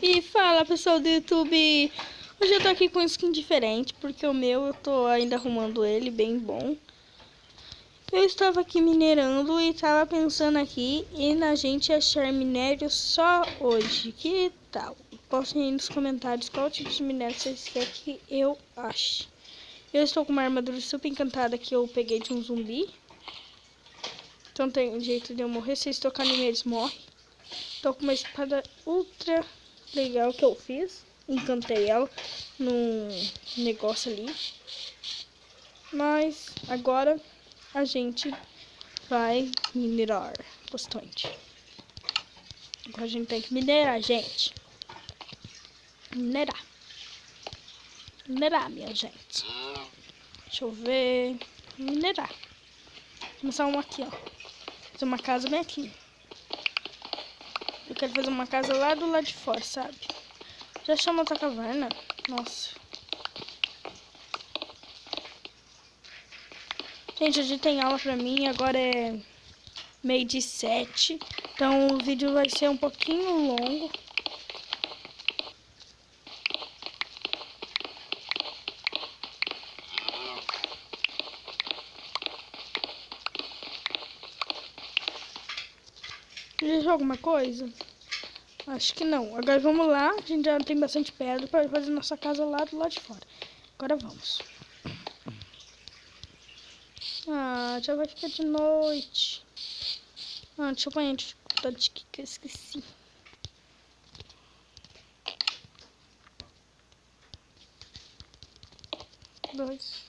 E fala, pessoal do YouTube. Hoje eu tô aqui com um skin diferente, porque o meu eu tô ainda arrumando ele, bem bom. Eu estava aqui minerando e estava pensando aqui na gente achar minério só hoje. Que tal? Postem aí nos comentários qual tipo de minério vocês querem que eu ache. Eu estou com uma armadura super encantada que eu peguei de um zumbi. Então tem jeito de eu morrer. Se eles tocarem neles, morre. Tô com uma espada ultra legal que eu fiz. Encantei ela num negócio ali. Mas agora a gente vai minerar bastante. Agora a gente tem que minerar, gente. Minerar. Minerar, minha gente. Deixa eu ver. Minerar. Vou começar uma aqui, ó. Fazer uma casa bem aqui. Eu quero fazer uma casa lá do lado de fora, sabe? Já chama outra caverna? Nossa. Gente, hoje tem aula pra mim, agora é 6h07. Então o vídeo vai ser um pouquinho longo. Já alguma coisa? Acho que não. Agora vamos lá. A gente já tem bastante pedra para fazer nossa casa lá do lado de fora. Agora vamos. Ah, já vai ficar de noite. Ah, deixa eu pôr a dificuldade aqui que eu esqueci. Dois.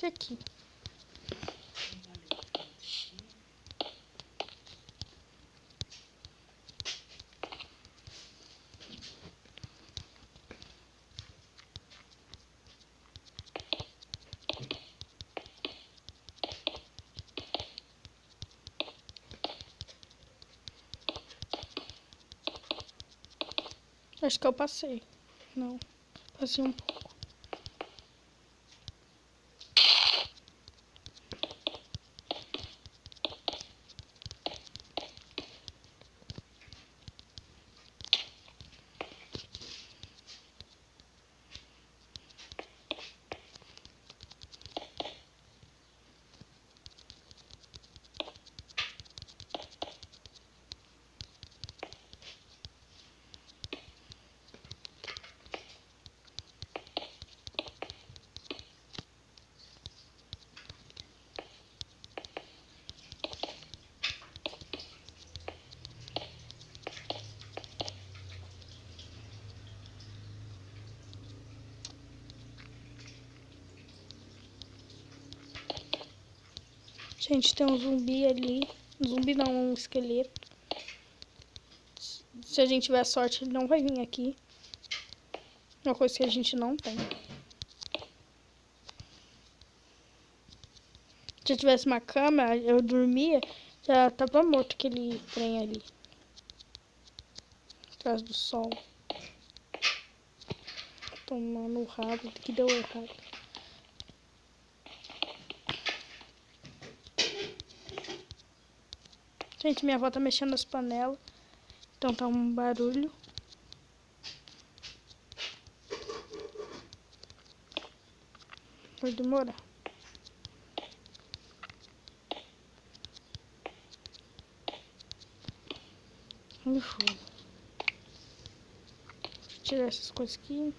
E aqui. Acho que eu passei. Não. Passei um pouco. Gente, tem um zumbi ali. Um zumbi não, um esqueleto. Se a gente tiver sorte, ele não vai vir aqui. Uma coisa que a gente não tem. Se eu tivesse uma cama, eu dormia, já tava morto aquele trem ali. Atrás do sol. Tomando o rabo que deu errado. Gente, minha avó tá mexendo nas panelas. Então tá um barulho. Vai demorar. Vou tirar essas coisas aqui.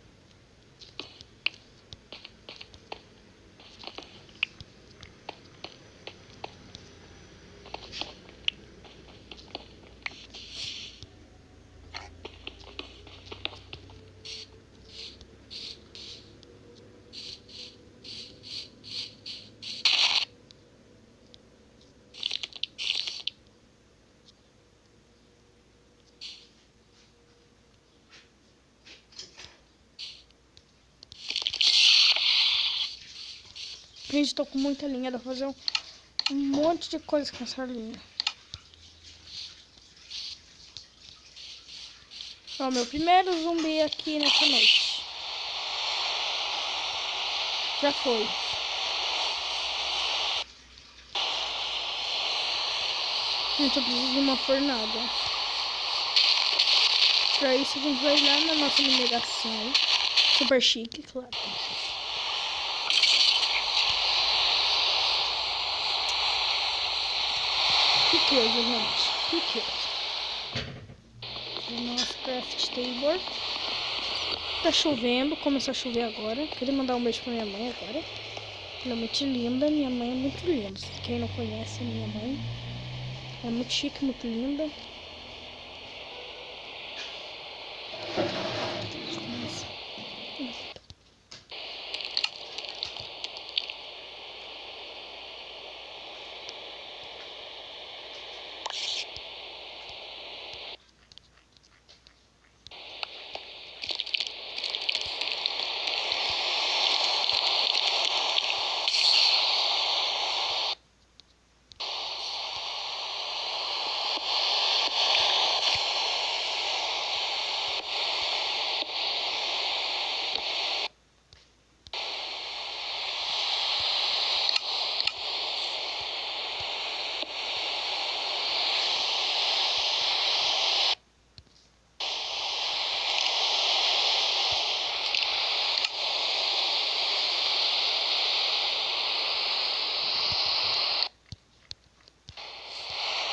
Gente, tô com muita linha, dá pra fazer um monte de coisa com essa linha. Ó, meu primeiro zumbi aqui nessa noite. Já foi. Então eu preciso de uma fornalha. Pra isso a gente vai lá na nossa mineração. Super chique, claro. Riqueza, gente. Riqueza. Nosso craft table. Tá chovendo, começou a chover agora. Queria mandar um beijo pra minha mãe agora. Ela é muito linda, minha mãe é muito linda. Quem não conhece a minha mãe, é muito chique, muito linda.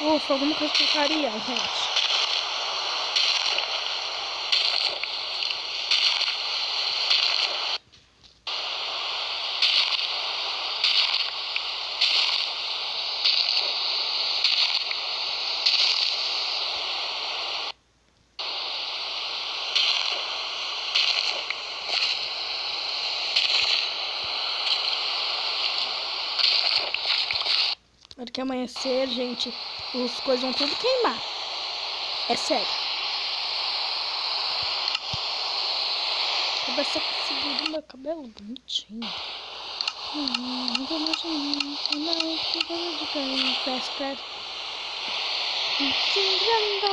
Ufa, alguma coisa pra clarear, gente. Na hora que amanhecer, gente, as coisas vão tudo queimar. É sério. Eu vou ser conseguindo meu cabelo bonitinho. Não tô imaginando. Não, que coisa de carinho. Pesca. Sim, grandão.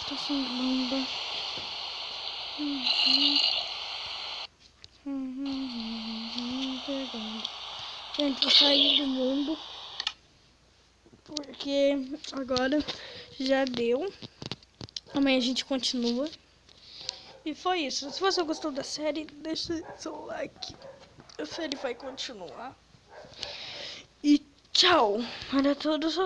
Tô sem bomba. Gente, vou sair do mundo porque agora já deu. Amanhã a gente continua. E foi isso. Se você gostou da série, deixa seu like. A série vai continuar. E tchau para todos.